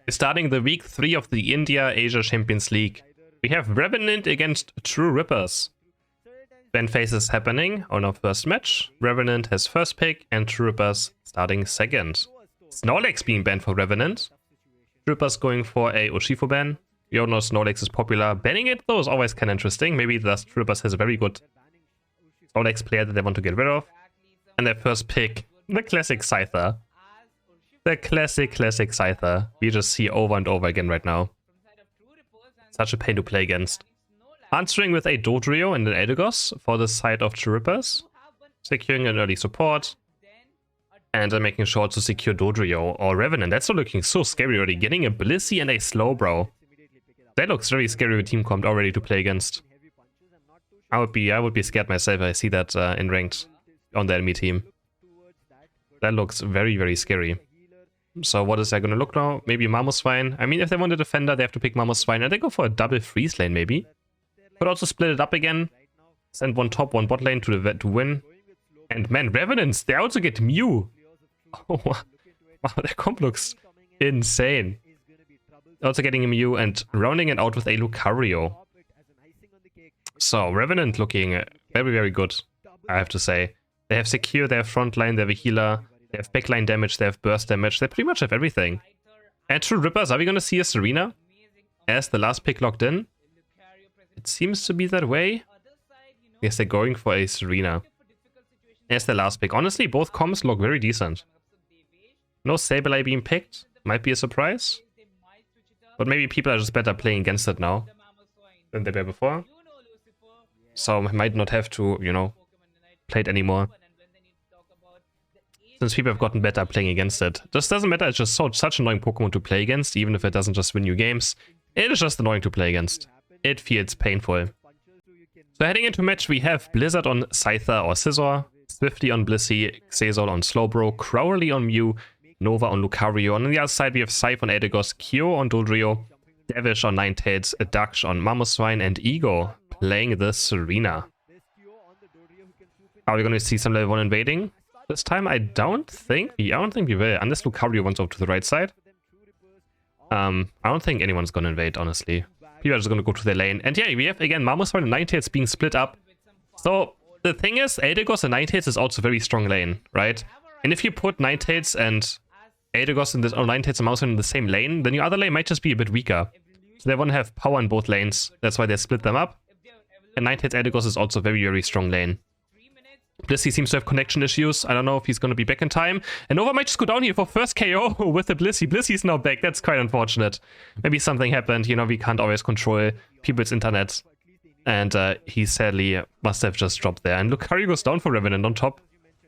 Starting the week 3 of the India-Asia Champions League. We have Revenant against True Rippers. Ban phases happening on our first match. Revenant has first pick and True Rippers starting second. Snorlax being banned for Revenant. True Rippers going for a Urshifu ban. We all know Snorlax is popular. Banning it though is always kind of interesting. Maybe thus True Rippers has a very good Snorlax player that they want to get rid of. And their first pick, the classic Scyther. The classic Scyther. We just see over and over again right now. Such a pain to play against. Answering with a Dodrio and an Eldegoss for the side of True Rippers. Securing an early support. And then making sure to secure Dodrio or Revenant. That's not looking so scary already. Getting a Blissey and a Slowbro. That looks very scary with team comp already to play against. I would be scared myself if I see that in ranked on the enemy team. That looks very scary. So what is that gonna look now? Maybe Mamoswine. I mean, if they want a defender, they have to pick Mamoswine. And they go for a double freeze lane, maybe. Could also split it up again. Send one top, one bot lane to win. And man, Revenants, they also get Mew. Oh, wow, their comp looks insane. Also getting a Mew and rounding it out with a Lucario. So, Revenant looking very good, I have to say. They have secure, they have frontline, they have a healer. They have backline damage, they have burst damage, they pretty much have everything. And True Rippers, are we gonna see a Serena as the last pick locked in? It seems to be that way. Yes, they're going for a Serena as the last pick. Honestly, both comms look very decent. No Sableye being picked, might be a surprise. But maybe people are just better playing against it now than they were before. So might not have to, you know, play it anymore. Since people have gotten better playing against it. Just doesn't matter, it's just such an annoying Pokemon to play against, even if it doesn't just win you games. It is just annoying to play against. It feels painful. So heading into match, we have Blizzard on Scyther or Scizor, Swifty on Blissey, Xazol on Slowbro, Crowley on Mew, Nova on Lucario, and on the other side we have Scythe on Eldegoss, Kyo on Dodrio, Devish on Ninetales, Daksh on Mamoswine, and Ego playing the Serena. Are we going to see some level 1 invading? This time I don't think we will, unless Lucario wants over to the right side. I don't think anyone's gonna invade, honestly. People are just gonna go to their lane. And yeah, we have again Mamoswine and Ninetales being split up. So the thing is, Eldegoss and Ninetales is also very strong lane, right? And if you put Ninetales and Eldegoss in this, or Ninetales and Mamoswine in the same lane, then your other lane might just be a bit weaker. So they want to have power in both lanes. That's why they split them up. And Ninetales Eldegoss is also very strong lane. Blissey seems to have connection issues. I don't know if he's going to be back in time. And Nova might just go down here for first KO with the Blissey. Blissey's now back. That's quite unfortunate. Maybe something happened. You know, we can't always control people's internet. And he sadly must have just dropped there. And Lucario goes down for Revenant on top.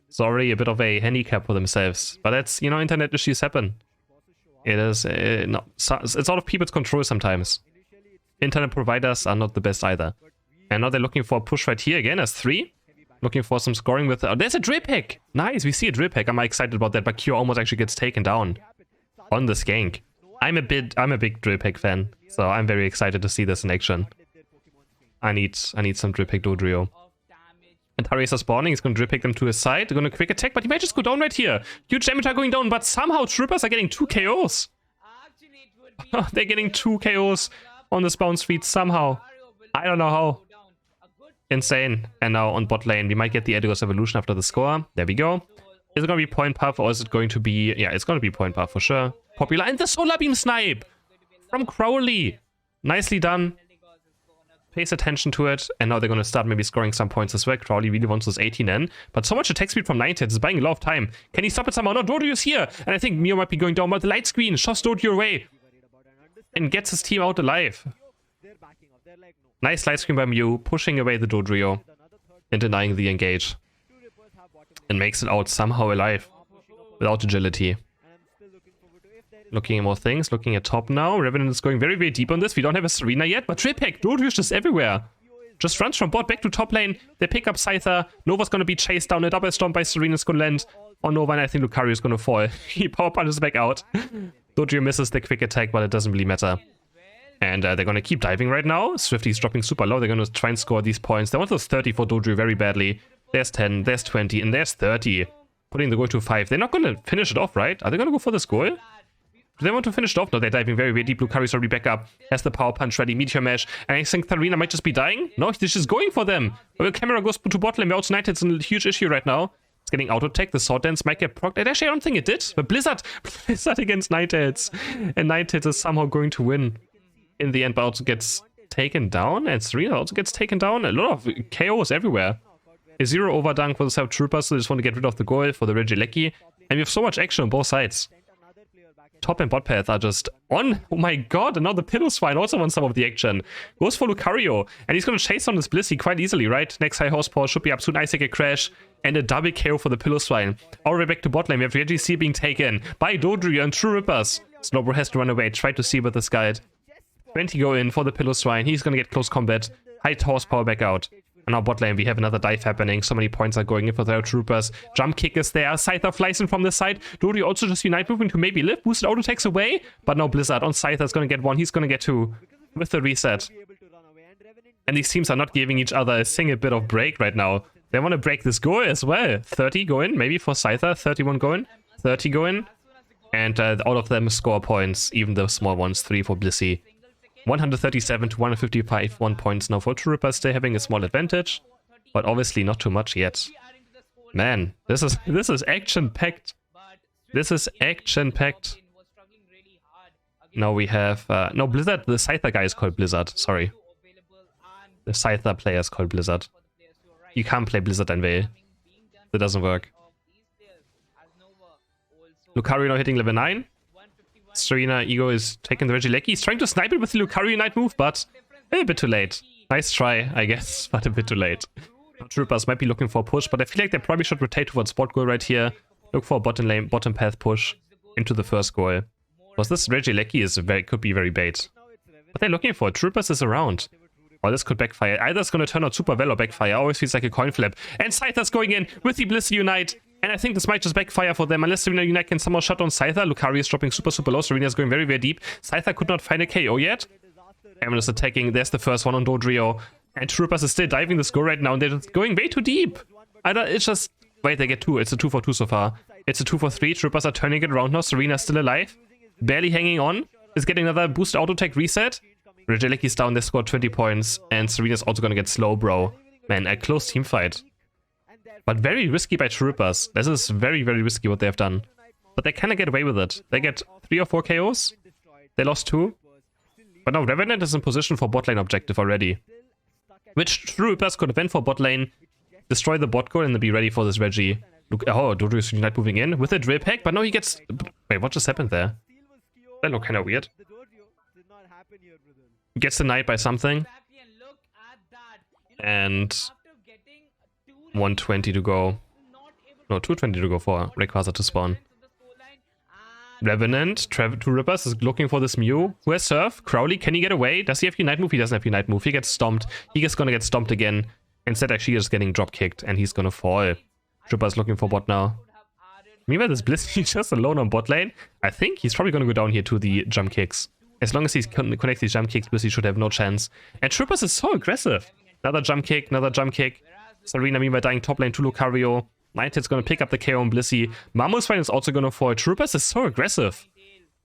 Sorry, a bit of a handicap for themselves. But that's, you know, internet issues happen. It is, no, it's out of people's control sometimes. Internet providers are not the best either. And now they're looking for a push right here again as 3. Looking for some scoring with... Oh, there's a drill pick! Nice, we see a drill pick. I'm excited about that, but Q almost actually gets taken down on the gank. I'm a big drill pick fan, so I'm very excited to see this in action. I need some drill pick Dodrio. And Tyrese are spawning, he's gonna drill pick them to his side. They're gonna quick attack, but he might just go down right here. Huge damage are going down, but somehow Trippers are getting 2 KOs. They're getting 2 KOs on the spawn speed somehow. I don't know how. Insane. And now on bot lane, we might get the Eldegoss evolution after the score. There we go. Is it going to be point puff or is it going to be... Yeah, it's going to be point puff for sure. Popular. And the solar beam snipe from Crowley. Nicely done. Pays attention to it. And now they're going to start maybe scoring some points as well. Crowley really wants this 18 in. But so much attack speed from Ninetales is buying a lot of time. Can he stop it somehow? No, Dodrio is here. And I think Mio might be going down. But the light screen shoves Dodrio away. And gets his team out alive. Nice light screen by Mew, pushing away the Dodrio and denying the engage. And makes it out somehow alive. Without agility. Looking at more things, looking at top now. Revenant is going very deep on this. We don't have a Serena yet, but Tripack, Dodrio is just everywhere. Just runs from bot back to top lane. They pick up Scyther. Nova's gonna be chased down. A double storm by Serena's gonna land on Nova, and I think Lucario is gonna fall. He power punches back out. Dodrio misses the quick attack, but it doesn't really matter. And they're going to keep diving right now. Swifty's dropping super low. They're going to try and score these points. They want those 30 for Dodrio very badly. There's 10, there's 20, and there's 30. Putting the goal to 5. They're not going to finish it off, right? Are they going to go for this goal? Do they want to finish it off? No, they're diving very, very deep. Lucario's already back up. Has the power punch ready. Meteor Mash. And I think Tharina might just be dying. No, he's just going for them. But the camera goes to bot lane. We're also It's a huge issue right now. It's getting auto-tech. The Sword Dance might get procced. Actually, I don't think it did. But Blizzard against Nightheads. And Nightheads is somehow going to win in the end, but also gets taken down. And Serena also gets taken down. A lot of KOs everywhere. A 0 overdunk for the Self Troopers, so they just want to get rid of the goal for the Regieleki. And we have so much action on both sides. Top and bot path are just on. Oh my god, and now the Pillow Swine also wants some of the action. Goes for Lucario, and he's going to chase down this Blissey quite easily, right? Next high horsepower should be up soon. Isaac a crash, and a double KO for the Pillow Swine. Already back to bot lane, we have Reggie being taken by Dodrio and True Rippers. Snowbro has to run away, try to see with this guide. 20 go in for the Pillow Swine, he's going to get close combat. High horsepower back out. And now bot lane, we have another dive happening. So many points are going in for their troopers. Jump kick is there. Scyther flies in from the side. Dodrio also just Unite moving to maybe live. Boosted auto takes away. But now Blizzard on Scyther is going to get one. He's going to get two with the reset. And these teams are not giving each other a single bit of break right now. They want to break this goal as well. 30 go in, maybe for Scyther. 31 go in. 30 go in. And all of them score points. Even the small ones. 3 for Blissey. 137 to 155 1 points now for True Rippers. They're having a small advantage, but obviously not too much yet. Man, this is action-packed. This is action-packed. Now we have no Blizzard. The Scyther guy is called Blizzard. Sorry, the Scyther player is called Blizzard. You can't play Blizzard and Veil. That doesn't work. Lucario now hitting level 9. Serena Ego is taking the Regieleki. He's trying to snipe it with the Lucario Unite move, but a bit too late. Nice try, I guess, but a bit too late. Troopers might be looking for a push, but I feel like they probably should rotate towards bot goal right here. Look for a bottom path push into the first goal. Because this Regieleki is could be very bait. What they're looking for, Troopers is around. Or this could backfire. Either it's going to turn out super well or backfire. Always feels like a coin flip. And Scyther's going in with the Blissey Unite. And I think this might just backfire for them, unless Serena Unite can somehow shut down Scyther. Lucario is dropping super low. Serena's going very, very deep. Scyther could not find a KO yet. Evan is attacking. There's the first one on Dodrio. And Troopers is still diving this go right now, and they're just going way too deep. It's just... Wait, they get 2. It's a 2 for 2 so far. It's a 2 for 3. Troopers are turning it around now. Serena's still alive. Barely hanging on. Is getting another boost auto tech reset. Regieleki's down. They scored 20 points. And Serena's also going to get slow, bro. Man, a close team fight. But very risky by Troopers. This is very, very risky what they have done. But they kind of get away with it. They get 3 or 4 KOs. They lost 2. But now Revenant is in position for bot lane objective already. Which Troopers could event for bot lane, destroy the bot goal, and then be ready for this Reggie. Look, oh, Dodrio's Unite moving in with a drill pack, but now he gets... Wait, what just happened there? That looked kind of weird. Gets denied by something. And... 120 to go. No, 220 to go for Rayquaza to spawn. Revenant, True Rippers is looking for this Mew. Who has Surf? Crowley, can he get away? Does he have Unite move? He doesn't have Unite move. He gets stomped. He is gonna get stomped again. Instead, actually, is getting drop kicked, and he's gonna fall. Trooper's looking for bot now. Meanwhile, this Blissey just alone on bot lane. I think he's probably gonna go down here to the jump kicks. As long as he connects these jump kicks, Blissey should have no chance. And Troopers is so aggressive. Another jump kick, another jump kick. Serena meanwhile dying top lane to Lucario. Nighthead's gonna pick up the KO on Blissey. Mammoth's is also gonna fall. Troopers is so aggressive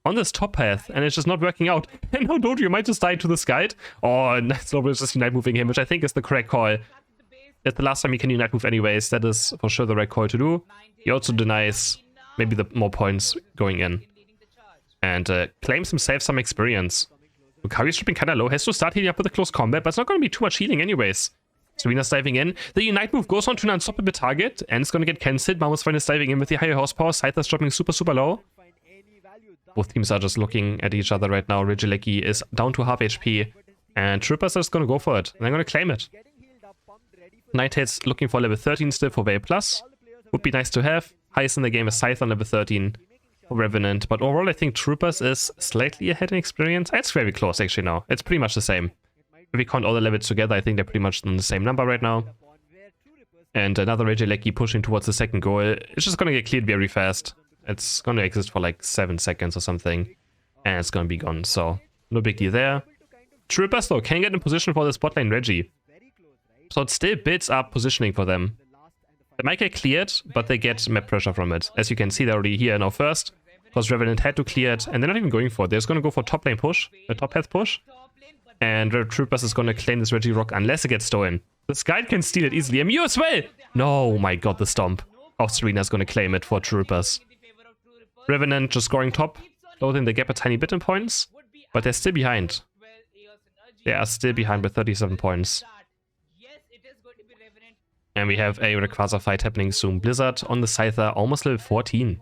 on this top path, and it's just not working out. And now Dodrio might just die to the sky. Oh, and Snowball is just Unite moving him, which I think is the correct call. It's the last time he can Unite move anyways. That is for sure the right call to do. He also denies maybe the more points going in. And claims himself some experience. Lucario's dropping kinda low. Has to start healing up with a close combat, but it's not gonna be too much healing anyways. Serena's diving in. The Unite move goes on to an unstoppable target, and it's going to get cancelled. Mammoth's is diving in with the higher horsepower. Scyther's dropping super low. Both teams are just looking at each other right now. Regieleki is down to half HP, and Troopers are just going to go for it. And they're going to claim it. Nighthead's looking for level 13 still for Veil Plus. Would be nice to have. Highest in the game is Scyther on level 13 for Revenant. But overall, I think Troopers is slightly ahead in experience. It's very close actually now. It's pretty much the same. If we count all the levels together, I think they're pretty much on the same number right now. And another Regieleki pushing towards the second goal. It's just gonna get cleared very fast. It's gonna exist for like 7 seconds or something. And it's gonna be gone, so no big deal there. Troopers though can get in position for the spot lane Reggie. So it still builds up positioning for them. They might get cleared, but they get map pressure from it. As you can see, they're already here now first. because Revenant had to clear it, and they're not even going for it. They're just going to go for top lane push, a top path push, and Red Troopers is going to claim this Reggie Rock unless it gets stolen. The Sky can steal it easily. MU as well! No, my god, the Stomp of Serena's going to claim it for Troopers. Revenant just scoring top, closing the gap a tiny bit in points, but they're still behind. They are still behind with 37 points. And we have a Rayquaza fight happening soon. Blizzard on the Scyther, almost level 14.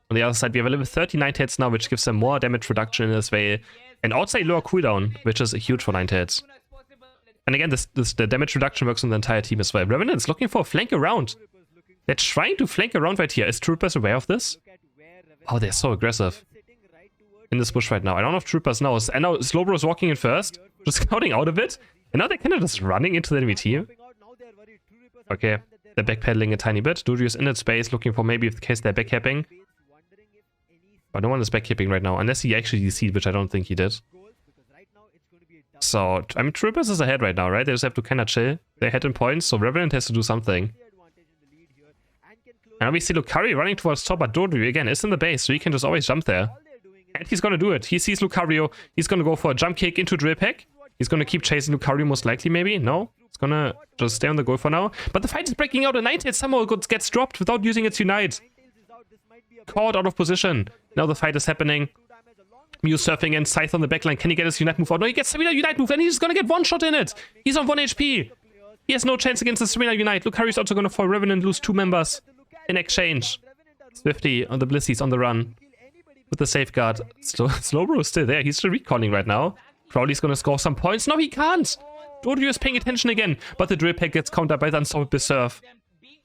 On the other side, we have a level 30 Ninetales now, which gives them more damage reduction in this way. And outside lower cooldown, which is huge for Ninetales. And again, the damage reduction works on the entire team as well. Revenant's looking for a flank around. They're trying to flank around right here. Is Troopers aware of this? Oh, they're so aggressive in this bush right now. I don't know if Troopers knows. And now Slowbro is walking in first, just scouting out of it. And now they're kind of just running into the enemy team. Okay, they're backpedaling a tiny bit. Dodrio's in its space, looking for maybe in case they're backcapping. But no one is backcapping right now, unless he actually DC'd, which I don't think he did. So, I mean, Troopers is ahead right now, right? They just have to kind of chill. They're ahead in points, so Revenant has to do something. And we see Lucario running towards top, but Dodrio, again, is in the base, so he can just always jump there. And he's gonna do it. He sees Lucario. He's gonna go for a jump kick into Drill Peck. He's gonna keep chasing Lucario most likely, maybe? No? It's gonna just stay on the goal for now. But the fight is breaking out, and Ninetales somehow gets dropped without using its Unite. Caught out of position. Now the fight is happening. Mew surfing and Scythe on the backline. Can he get his Unite move out? No, he gets Serena Unite move, and he's gonna get one shot in it. He's on 1 HP. He has no chance against the Serena Unite. Lucario's also gonna fall Revenant, lose 2 members in exchange. Swifty on the Blissey's on the run with the safeguard. Slowbro is still there. He's still recalling right now. Crowley's gonna score some points. No, he can't. Dodrio is paying attention again, but the Drill Peck gets countered by the Unstoppable Surf.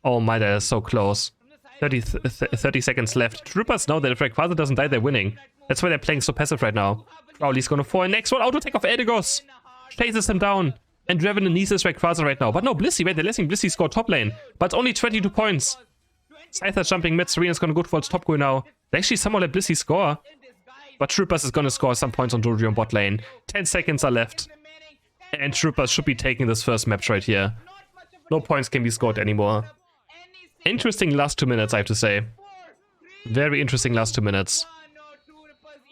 Oh my, that is so close. 30 seconds left. Troopers know that if Rayquaza doesn't die, they're winning. That's why they're playing so passive right now. Crowley's gonna fall. Next one, auto attack of Eldegoss. Chases him down. And Revenant needs his Rayquaza right now. But no, Blissey, wait, they're letting Blissey score top lane. But it's only 22 points. Scyther jumping mid. Serena's gonna go towards top goal now. They actually somehow let Blissey score. But Troopers is gonna score some points on Dodrio on bot lane. 10 seconds are left. And Troopers should be taking this first match right here. No points can be scored anymore. Interesting last 2 minutes, I have to say. Very interesting last 2 minutes.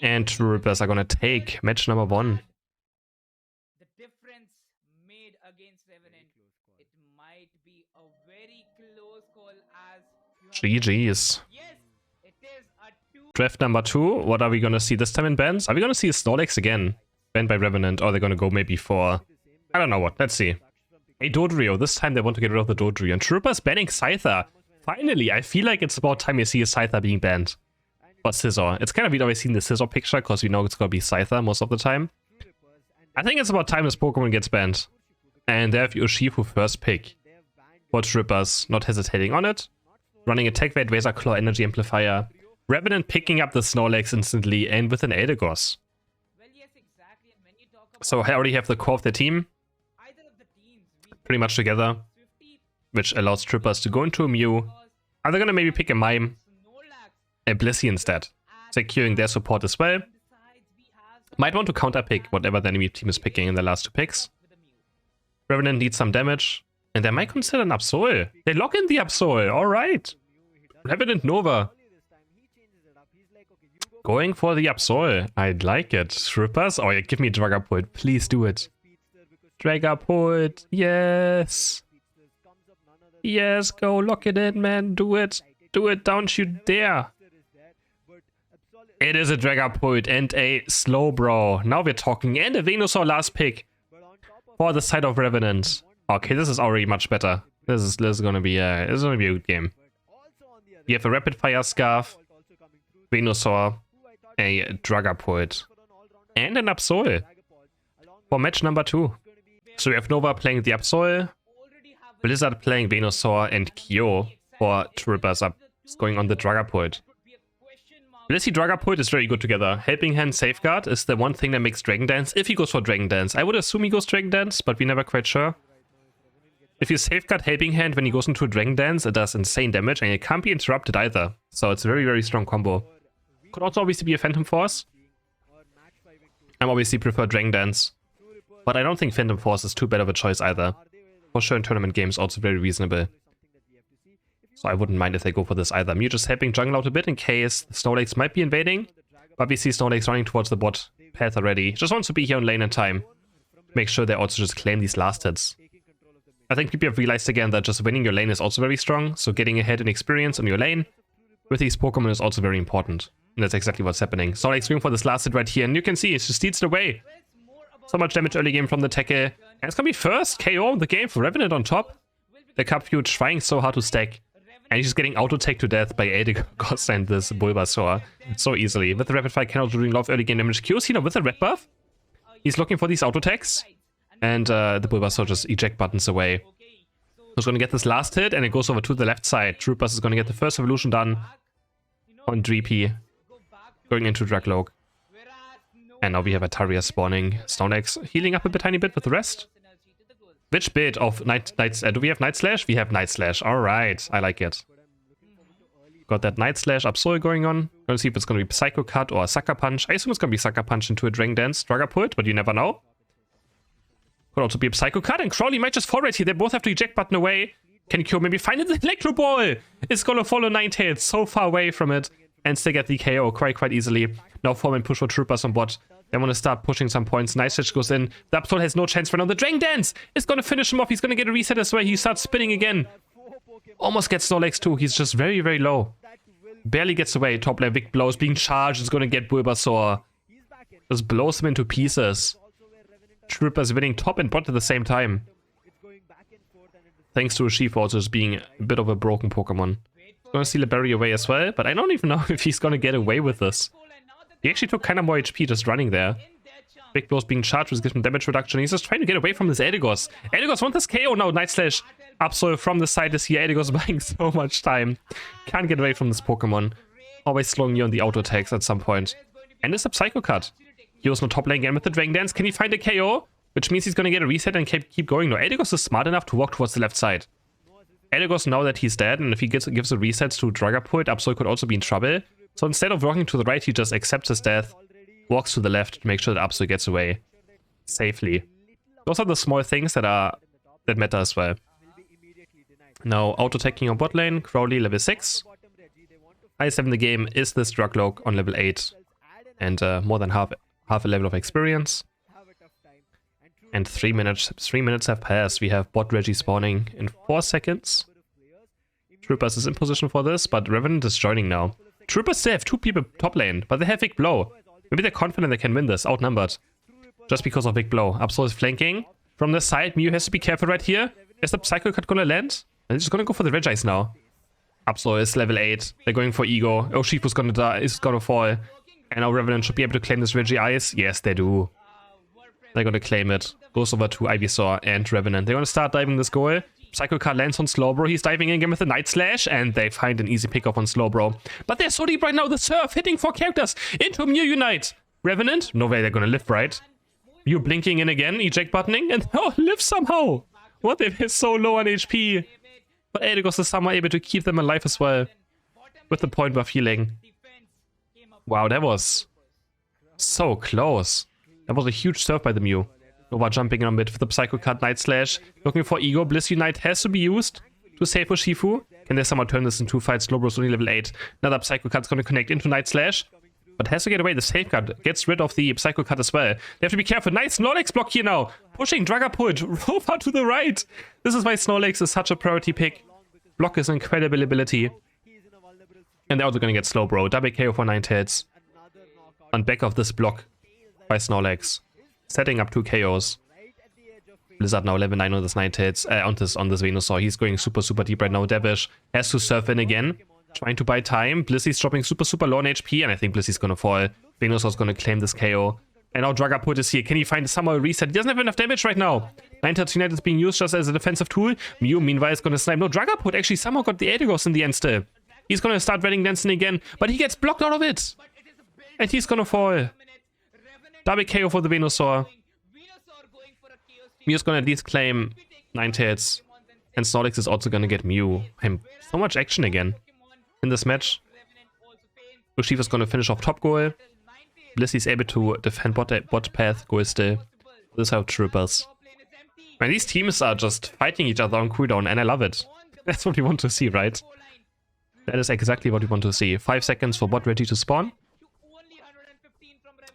And Troopers are gonna take match number 1. The difference made against Revenant. It might be a very close call as GG's. yes, it is a 2. Draft number 2. What are we gonna see this time in bans? Are we gonna see a Snorlax again? Banned by Revenant, or they're gonna go maybe for... I don't know what. Let's see. A Dodrio. This time they want to get rid of the Dodrio. And Troopers banning Scyther. Finally, I feel like it's about time you see a Scyther being banned. Or Scizor. It's kind of we'd always seen the Scizor picture, because we know it's gonna be Scyther most of the time. I think it's about time this Pokemon gets banned. And they have Urshifu first pick. For Troopers, not hesitating on it. Running Attack Weight, Razor Claw, Energy Amplifier. Revenant picking up the Snorlax instantly, and with an Eldegoss. Well, yes, exactly. And when you talk about So I already have the core of the team either of the teams, pretty much together, Swifty, which allows Troopers to go into a Mew. Are they gonna maybe pick a Mime? Snorlax, A Blissey instead, securing their support as well. besides we have Might want to counter pick whatever the enemy team is picking in the last 2 picks. with a Mew. Revenant needs some damage, and they might consider an Absol. They lock in the Absol, alright. Revenant Nova. Going for the Absol. I'd like it. Troopers? Oh yeah, give me Dragapult. Please do it. Dragapult. Yes. Yes, go lock it in, man. Do it. Do it. Don't you dare. It is a Dragapult and a Slowbro. Now we're talking. And a Venusaur last pick for the side of Revenant. Okay, this is already much better. This is gonna be a good game. We have a Rapid Fire Scarf, Venusaur, a Dragapult, and an Absol for match number 2. So we have Nova playing the Absol, Blizzard playing Venusaur, and Kyo for Troopers up going on the Dragapult. Blissey Dragapult is very good together. Helping Hand Safeguard is the one thing that makes Dragon Dance, if he goes for Dragon Dance. I would assume he goes Dragon Dance, but we're never quite sure. If you Safeguard Helping Hand when he goes into a Dragon Dance, it does insane damage, and it can't be interrupted either. So it's a very, very strong combo. Could also obviously be a Phantom Force. I'm obviously prefer Dragon Dance. But I don't think Phantom Force is too bad of a choice either. For sure in tournament games, also very reasonable. So I wouldn't mind if they go for this either. Mew just helping jungle out a bit in case the Snowlakes might be invading. But we see Snowlakes running towards the bot path already. Just wants to be here on lane in time. Make sure they also just claim these last hits. I think people have realized again that just winning your lane is also very strong. So getting ahead in experience on your lane with these Pokemon is also very important. And that's exactly what's happening. Snowlake's going for this last hit right here. And you can see it just steals it away. So much damage early game from the tackle. And it's gonna be first KO of the game for Revenant on top. The Cupfew trying so hard to stack. And he's just getting auto-tech to death by Eldegoss and this Bulbasaur so easily. With the Rapid Fire cannot doing a lot of early game damage. Kyosino with the red buff. He's looking for these auto-techs. And the Bulbasaur just eject buttons away. He's going to get this last hit and it goes over to the left side. Troopers is going to get the first evolution done on Dreepy. Going into Dragloak. And now we have Ataria spawning. Snorlax healing up a tiny bit with the rest. Which bit of Night do we have Night Slash? We have Night Slash. Alright, I like it. Got that Night Slash Absol going on. Gonna see if it's gonna be Psycho Cut or Sucker Punch. I assume it's gonna be Sucker Punch into a Dragon Dance Dragapult, but you never know. Could also be a Psycho Cut, and Crowley might just fall right here. They both have to eject button away. Can Kyo maybe find it? The Electro Ball! It's gonna follow Ninetales so far away from it. And still get the KO quite easily. Now 4-man push for Troopers on bot. They want to start pushing some points. Night Slash goes in. The Absol has no chance for now. The Dragon Dance is going to finish him off. He's going to get a reset as well. He starts spinning again. Almost gets Snorlax too. He's just very low. Barely gets away. Top lane Vic blows. Being charged is going to get Bulbasaur. Just blows him into pieces. Troopers winning top and bot at the same time. Thanks to Urshifu also just being a bit of a broken Pokemon. Going to steal a berry away as well. But I don't even know if he's going to get away with this. He actually took kind of more HP just running there. Big Blow's being charged, which gives him damage reduction. He's just trying to get away from this Eldegoss. Eldegoss wants this KO now. Night Slash Absol from the side is here. Eldegoss buying so much time. Can't get away from this Pokemon. Always slowing you on the auto attacks at some point. And it's a Psycho Cut. Hero's no top lane again with the Dragon Dance. Can he find a KO? Which means he's going to get a reset and keep going. No, Eldegoss is smart enough to walk towards the left side. Eldegoss now that he's dead, and if he gives a reset to Dragapult, Absol could also be in trouble. So instead of walking to the right, he just accepts his death, walks to the left to make sure that Absol gets away safely. Those are the small things that matter as well. Now, auto-attacking on bot lane, Crowley level 6. Highest in the game is this Dragloak on level 8. And more than half a level of experience. And 3 minutes have passed. We have bot Reggie spawning in 4 seconds. Troopers is in position for this, but Revenant is joining now. Troopers still have 2 people top lane, but they have Vic Blow. Maybe they're confident they can win this, outnumbered. Just because of Vic Blow. Absol is flanking. From the side, Mew has to be careful right here. Is the Psycho Cut gonna land? And he's just gonna go for the Regis now. Absol is level 8. They're going for Ego. Urshifu's gonna die, is gonna fall. And now Revenant should be able to claim this Regis. Yes, they do. They're gonna claim it. Goes over to Ivysaur and Revenant. They're gonna start diving this goal. Psycho Cut lands on Slowbro. He's diving in again with the Night Slash, and they find an easy pick-off on Slowbro. But they're so deep right now. The Surf hitting 4 characters into Mew Unite. Revenant? No way they're gonna live, right? Mew blinking in again, eject buttoning, and oh, live somehow. What if he's so low on HP? But Eldegoss is somehow able to keep them alive as well. With the point buff healing. Wow, that was so close. That was a huge surf by the Mew. Over jumping in on mid for the Psycho Cut, Night Slash. Looking for Ego. Bliss Unite has to be used to save Urshifu. Can they somehow turn this into 2 fights? Slowbro's only level 8. Another Psycho Cut's going to connect into Night Slash. But has to get away. The Safeguard gets rid of the Psycho Cut as well. They have to be careful. Nice Snorlax block here now. Pushing Dragapult over to the right. This is why Snorlax is such a priority pick. Block is an incredible ability. And they're also going to get Slowbro. Double KO for Ninetales. On back of this block by Snorlax. Setting up 2 KOs. Blizzard now level 9 on this Ninetales, on this Venusaur. He's going super deep right now. Devish has to surf in again. Trying to buy time. Blissy's dropping super low on HP, and I think Blissy's gonna fall. Venusaur's gonna claim this KO. And now Dragapult is here. Can he find somehow a reset? He doesn't have enough damage right now. Ninetales Unite is being used just as a defensive tool. Mew, meanwhile, is gonna snipe. No, Dragapult actually somehow got the Eldegoss in the end still. He's gonna start Redding dancing again, but he gets blocked out of it. And he's gonna fall. Double KO for the Venusaur. Mew's gonna at least claim Ninetales. And Snorlax is also gonna get Mew. So much action again in this match. Urshifu's gonna finish off top goal. Blissy's able to defend bot path goal still. This helps Troopers. And these teams are just fighting each other on cooldown, and I love it. That's what we want to see, right? That is exactly what we want to see. 5 seconds for bot ready to spawn.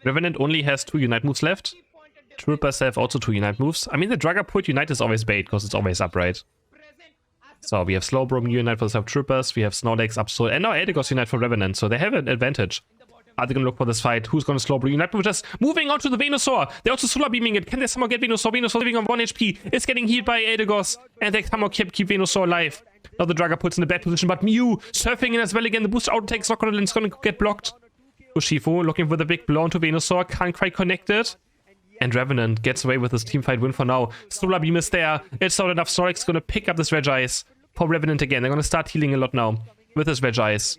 Revenant only has 2 Unite moves left. Troopers have also 2 Unite moves. I mean, the Dragapult Unite is always bait because it's always upright. So we have Slowbro Unite for the Troopers, we have Snorlax, Absol, and now Eldegoss Unite for Revenant, so they have an advantage. Are they going to look for this fight? Who's going to Slowbro Unite? We're just moving on to the Venusaur. They're also Solar Beaming it. Can they somehow get Venusaur? Venusaur living on 1 HP. It's getting healed by Eldegoss, and they somehow keep Venusaur alive. Now the Dragapult's in a bad position, but Mew surfing in as well again. The boost auto attack's not going to get blocked. Urshifu looking for the big blow onto Venusaur, can't quite connect it. And Revenant gets away with this teamfight win for now. Solar Beam is there. It's not enough. Snorlax is going to pick up this Regice for Revenant again. They're going to start healing a lot now with this Regice.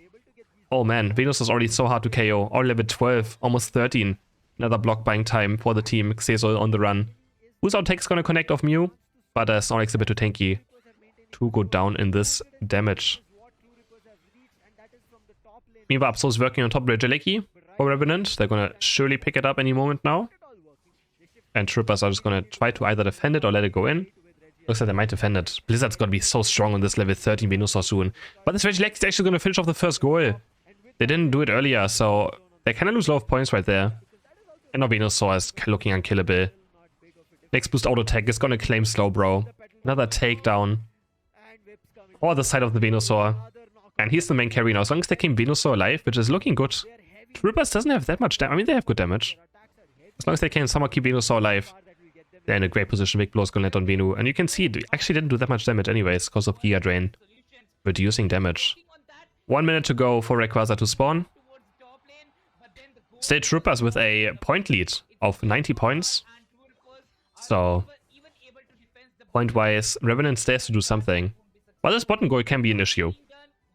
Oh man, Venus is already so hard to KO. Already level 12, almost 13. Another block buying time for the team. Xezol on the run. Whose outtake is going to connect off Mew? But Snorlax a bit too tanky to go down in this damage. Meanwhile, Absol is working on top Regieleki for Revenant. They're going to surely pick it up any moment now. And Troopers are just going to try to either defend it or let it go in. Looks like they might defend it. Blizzard's going to be so strong on this level 13 Venusaur soon. But this Regieleki is actually going to finish off the first goal. They didn't do it earlier, so they kind of lose a lot of points right there. And now Venusaur is looking unkillable. Next boost auto attack is going to claim Slowbro. Another takedown. Or the side of the Venusaur. And he's the main carry now. As long as they keep Venusaur alive, which is looking good. Troopers doesn't have that much damage. I mean, they have good damage. As long as they can somehow keep Venusaur alive, they're in a great position. Big blow is going to land on Venu. And you can see it actually didn't do that much damage anyways because of Giga Drain. Reducing damage. 1 minute to go for Rayquaza to spawn. State Troopers with a point lead of 90 points. So, point-wise, Revenant stays to do something. But this bottom goal can be an issue.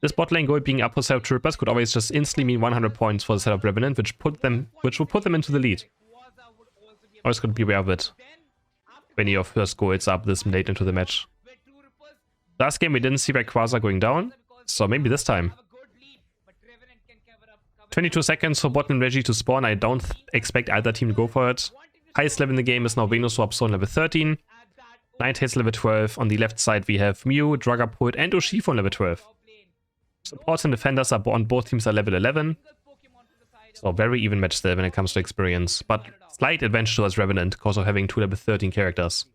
This bot lane goal being up for set of Troopers could always just instantly mean 100 points for the set of Revenant, which will put them into the lead. Always got to be aware of it when your first goal is up this late into the match. Last game we didn't see Rayquaza going down, so maybe this time. 22 seconds for bot and Reggie to spawn. I don't expect either team to go for it. Highest level in the game is now Venusaur Absol level 13. Ninetales level 12. On the left side we have Mew, Dragapult and Urshifu on level 12. Supports and defenders are on both teams are level 11. So very even match there when it comes to experience. But slight advantage towards Revenant because of having 2 level 13 characters.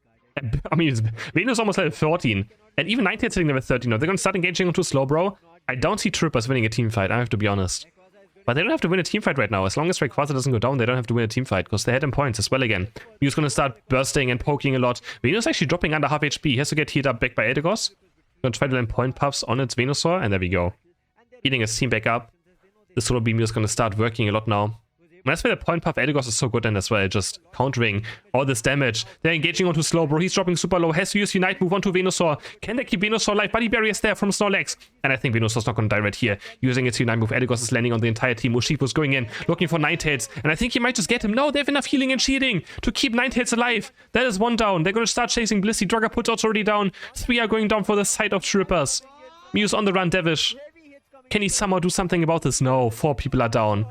I mean, Venus almost level 14. And even Ninetales sitting level 13. They're going to start engaging onto Slowbro. I don't see Troopers winning a team fight, I have to be honest. But they don't have to win a team fight right now. As long as Rayquaza doesn't go down, they don't have to win a team fight because they had him points as well again. Mew's going to start bursting and poking a lot. Venus actually dropping under half HP. He has to get healed up back by Eldegoss. Going to try to land point puffs on its Venusaur, and there we go. Healing his team back up. The Solar Beam is going to start working a lot now. And that's why the point puff Eldegoss is so good in as well, just countering all this damage. They're engaging onto Slowbro. He's dropping super low. Has to use Unite move onto Venusaur. Can they keep Venusaur alive? Buddy Barrier is there from Snorlax. And I think Venusaur's not going to die right here. Using its Unite move, Eldegoss is landing on the entire team. Urshifu's going in, looking for Ninetales. And I think he might just get him. No, they have enough healing and shielding to keep Ninetales alive. That is 1 down. They're going to start chasing Blissey. Dragapult's also already down. 3 are going down for the side of Troopers. Mew's on the run, Devish. Can he somehow do something about this? No, 4 people are down.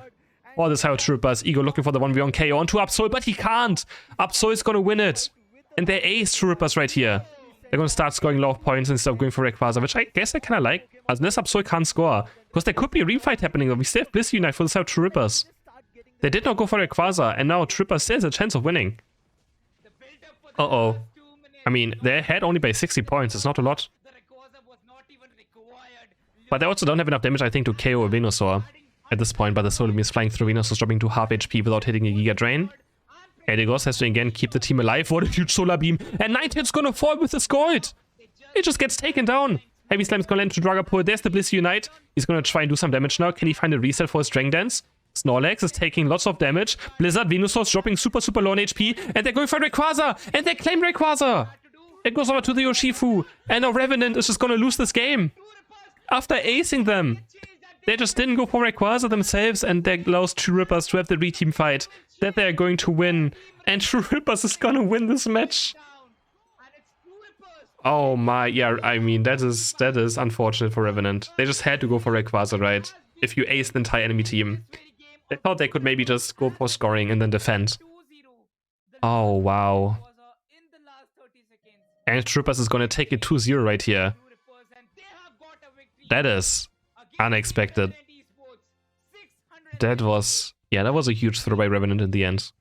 All the side of Troopers. Ego looking for the 1v1 KO onto Absol, but he can't. Absol is going to win it. And they're ace Troopers right here. They're going to start scoring low points instead of going for Rayquaza, which I guess I kind of like. Unless Absol can't score. Because there could be a refight happening, though. We still have Bliss Unite for the side of Troopers. They did not go for Rayquaza, and now Troopers still has a chance of winning. Uh-oh. I mean, they're ahead only by 60 points. It's not a lot. But they also don't have enough damage, I think, to KO a Venusaur at this point. But the Solar Beam is flying through. Venusaur's dropping to half HP without hitting a Giga Drain. Eldegoss has to again keep the team alive. What a huge Solar Beam. And Ninetales gonna fall with this gold. It just gets taken down. Heavy Slam's gonna land to Dragapult. There's the Bliss Unite. He's gonna try and do some damage now. Can he find a reset for his Dragon Dance? Snorlax is taking lots of damage. Blizzard, Venusaur's dropping super low on HP. And they're going for Rayquaza. And they claim Rayquaza. It goes over to the Urshifu. And now Revenant is just gonna lose this game. After acing them. They just didn't go for Rayquaza themselves, and they lost Troopers to have the re-team fight that they're going to win. And Troopers is gonna win this match. Oh my, yeah, I mean, that is unfortunate for Revenant. They just had to go for Rayquaza, right? If you ace the entire enemy team. They thought they could maybe just go for scoring and then defend. Oh, wow. And Troopers is gonna take it 2-0 right here. That is Unexpected. Revenant Esports, 600 That was... Yeah, that was a huge throw by Revenant in the end.